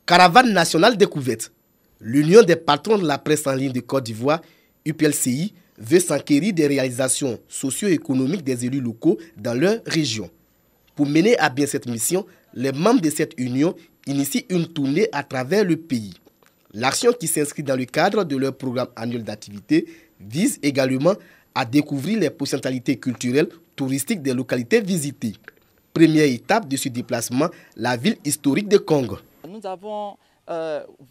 Caravane nationale découverte. L'Union des patrons de la presse en ligne de Côte d'Ivoire, UPLCI, veut s'enquérir des réalisations socio-économiques des élus locaux dans leur région. Pour mener à bien cette mission, les membres de cette union initient une tournée à travers le pays. L'action qui s'inscrit dans le cadre de leur programme annuel d'activité vise également à découvrir les potentialités culturelles, touristiques des localités visitées. Première étape de ce déplacement, la ville historique de Kong. Nous avons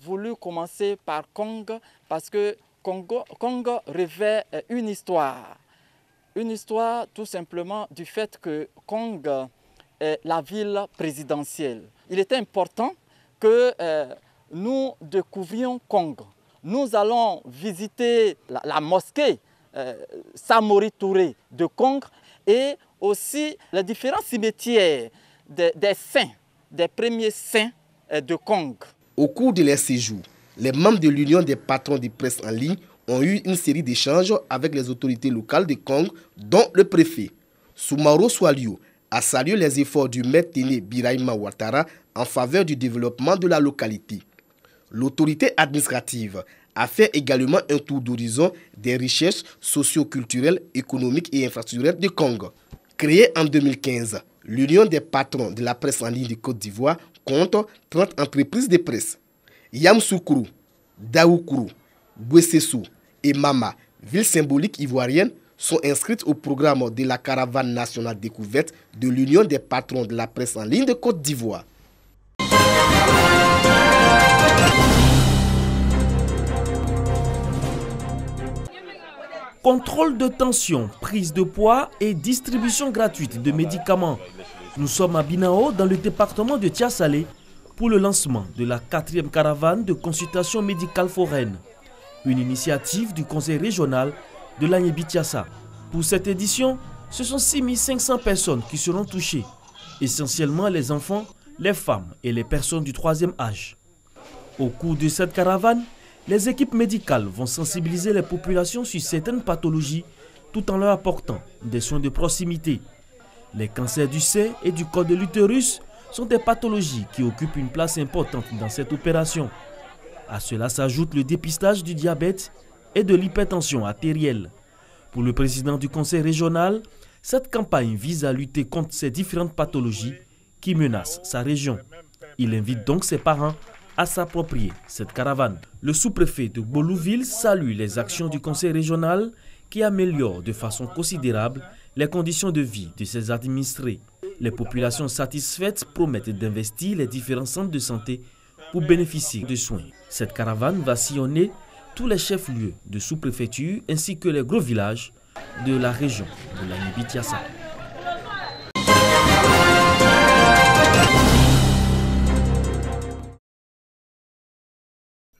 voulu commencer par Kong parce que Kong revêt une histoire. Une histoire tout simplement du fait que Kong est la ville présidentielle. Il était important que nous découvrions Kong. Nous allons visiter la mosquée Samori Touré de Kong et aussi les différents cimetières des saints, des premiers saints de Kong. Au cours de leur séjour, les membres de l'Union des patrons de presse en ligne ont eu une série d'échanges avec les autorités locales de Kong, dont le préfet. Soumaro Swalio a salué les efforts du maître Téné Birahima Ouattara en faveur du développement de la localité. L'autorité administrative a fait également un tour d'horizon des richesses socio-culturelles, économiques et infrastructurelles de Kong. Créée en 2015, l'Union des patrons de la presse en ligne de Côte d'Ivoire compte 30 entreprises de presse. Yamsoukro, Daoukourou, Bouessessou et Mama, ville symbolique ivoirienne, sont inscrites au programme de la caravane nationale découverte de l'Union des patrons de la presse en ligne de Côte d'Ivoire. Contrôle de tension, prise de poids et distribution gratuite de médicaments. Nous sommes à Binao, dans le département de Tiassalé, pour le lancement de la 4e caravane de consultation médicale foraine. Une initiative du conseil régional de l'Agnébi-Tiassa. Pour cette édition, ce sont 6500 personnes qui seront touchées, essentiellement les enfants, les femmes et les personnes du 3e âge. Au cours de cette caravane, les équipes médicales vont sensibiliser les populations sur certaines pathologies tout en leur apportant des soins de proximité. Les cancers du sein et du col de l'utérus sont des pathologies qui occupent une place importante dans cette opération. À cela s'ajoute le dépistage du diabète et de l'hypertension artérielle. Pour le président du conseil régional, cette campagne vise à lutter contre ces différentes pathologies qui menacent sa région. Il invite donc ses parents à s'approprier cette caravane. Le sous-préfet de Bolouville salue les actions du conseil régional qui améliorent de façon considérable les conditions de vie de ses administrés. Les populations satisfaites promettent d'investir les différents centres de santé pour bénéficier de soins. Cette caravane va sillonner tous les chefs-lieux de sous-préfecture ainsi que les gros villages de la région de l'Agnébi-Tiassa.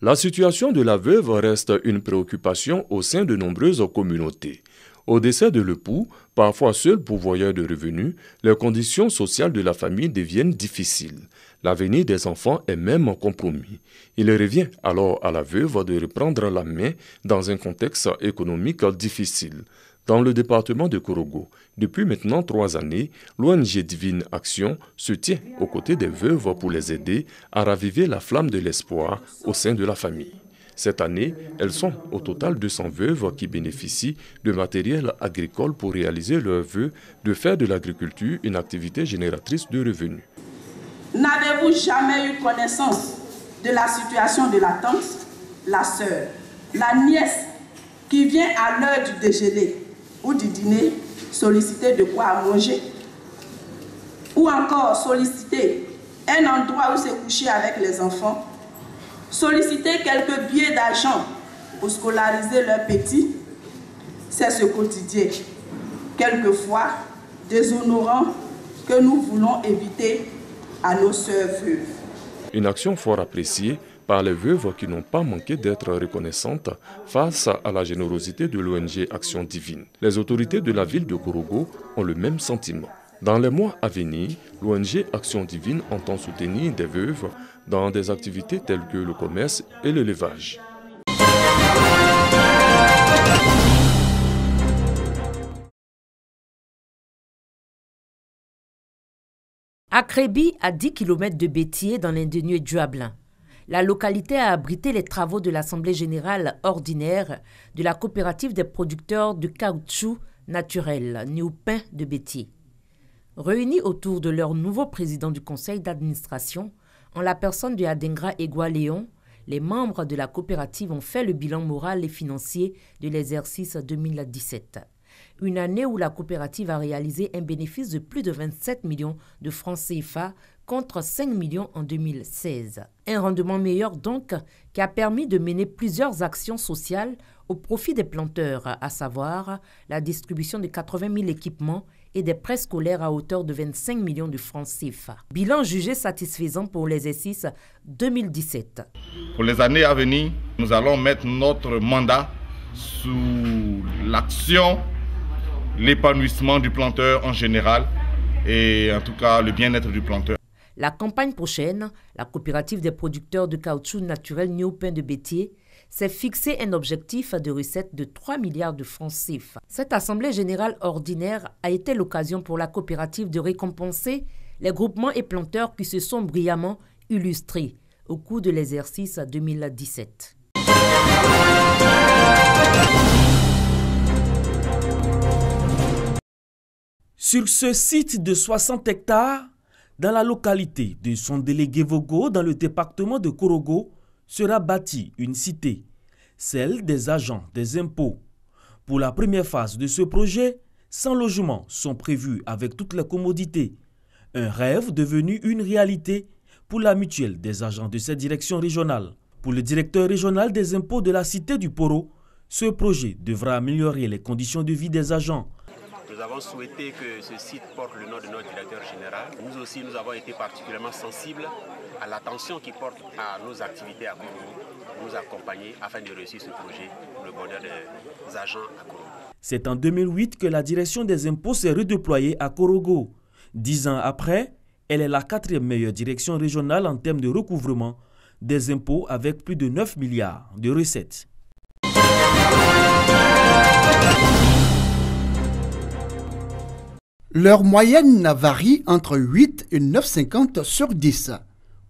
La situation de la veuve reste une préoccupation au sein de nombreuses communautés. Au décès de l'époux, parfois seul pourvoyeur de revenus, les conditions sociales de la famille deviennent difficiles. L'avenir des enfants est même compromis. Il revient alors à la veuve de reprendre la main dans un contexte économique difficile. Dans le département de Korogo, depuis maintenant 3 années, l'ONG Divine Action se tient aux côtés des veuves pour les aider à raviver la flamme de l'espoir au sein de la famille. Cette année, elles sont au total 200 veuves qui bénéficient de matériel agricole pour réaliser leur vœu de faire de l'agriculture une activité génératrice de revenus. N'avez-vous jamais eu connaissance de la situation de la tante, la sœur, la nièce qui vient à l'heure du déjeuner ou du dîner solliciter de quoi à manger, ou encore solliciter un endroit où se coucher avec les enfants, solliciter quelques billets d'argent pour scolariser leurs petits? C'est ce quotidien, quelquefois déshonorant, que nous voulons éviter à nos sœurs veuves. Une action fort appréciée par les veuves qui n'ont pas manqué d'être reconnaissantes face à la générosité de l'ONG Action Divine. Les autorités de la ville de Korogo ont le même sentiment. Dans les mois à venir, l'ONG Action Divine entend soutenir des veuves dans des activités telles que le commerce et l'élevage. À Créby, à 10 km de Bétier, dans l'indénieux Duablin, La localité a abrité les travaux de l'Assemblée générale ordinaire de la coopérative des producteurs de caoutchouc naturel, Néopin de Bétier. Réunis autour de leur nouveau président du conseil d'administration, en la personne de Adengra Egwa Léon, les membres de la coopérative ont fait le bilan moral et financier de l'exercice 2017. Une année où la coopérative a réalisé un bénéfice de plus de 27 millions de francs CFA contre 5 millions en 2016. Un rendement meilleur donc qui a permis de mener plusieurs actions sociales au profit des planteurs, à savoir la distribution de 80 000 équipements et des prêts scolaires à hauteur de 25 millions de francs CFA. Bilan jugé satisfaisant pour l'exercice 2017. Pour les années à venir, nous allons mettre notre mandat sous l'action, l'épanouissement du planteur en général et en tout cas le bien-être du planteur. La campagne prochaine, la coopérative des producteurs de caoutchouc naturel Néopin de Bétier s'est fixé un objectif de recette de 3 milliards de francs CFA. Cette assemblée générale ordinaire a été l'occasion pour la coopérative de récompenser les groupements et planteurs qui se sont brillamment illustrés au cours de l'exercice 2017. Sur ce site de 60 hectares, dans la localité de son délégué Vogo, dans le département de Korogo, sera bâtie une cité, celle des agents des impôts. Pour la première phase de ce projet, 100 logements sont prévus avec toutes les commodités. Un rêve devenu une réalité pour la mutuelle des agents de cette direction régionale. Pour le directeur régional des impôts de la cité du Poro, ce projet devra améliorer les conditions de vie des agents. Nous avons souhaité que ce site porte le nom de notre directeur général. Nous aussi, nous avons été particulièrement sensibles à l'attention qui porte à nos activités à Korogo, nous accompagner afin de réussir ce projet pour le bonheur des agents à Korogo. C'est en 2008 que la direction des impôts s'est redéployée à Korogo. 10 ans après, elle est la 4e meilleure direction régionale en termes de recouvrement des impôts avec plus de 9 milliards de recettes. Leur moyenne varie entre 8 et 9,50 sur 10.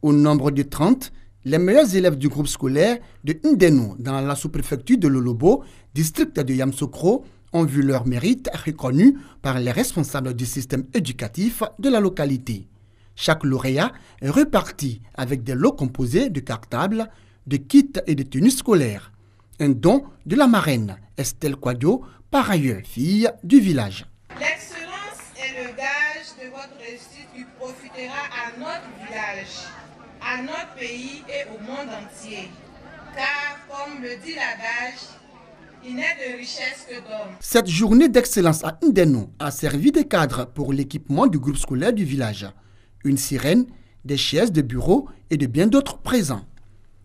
Au nombre de 30, les meilleurs élèves du groupe scolaire de Ndeno dans la sous-préfecture de Lolobo, district de Yamsokro, ont vu leur mérite reconnu par les responsables du système éducatif de la localité. Chaque lauréat est reparti avec des lots composés de cartables, de kits et de tenues scolaires. Un don de la marraine Estelle Quadio, par ailleurs fille du village. L'excellence est le gage de votre réussite qui profitera à notre village, à notre pays et au monde entier. Car, comme le dit l'adage, il n'est de richesse que d'hommes. Cette journée d'excellence à Ndeno a servi de cadre pour l'équipement du groupe scolaire du village. Une sirène, des chaises de bureau et de bien d'autres présents.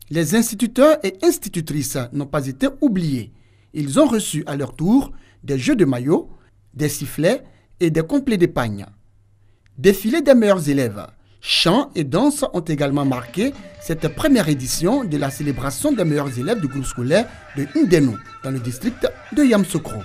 Les instituteurs et institutrices n'ont pas été oubliés. Ils ont reçu à leur tour des jeux de maillot, des sifflets et des complets d'épargne. Défilé des meilleurs élèves, chants et danses ont également marqué cette première édition de la célébration des meilleurs élèves du groupe scolaire de Ndeno dans le district de Yamsokro.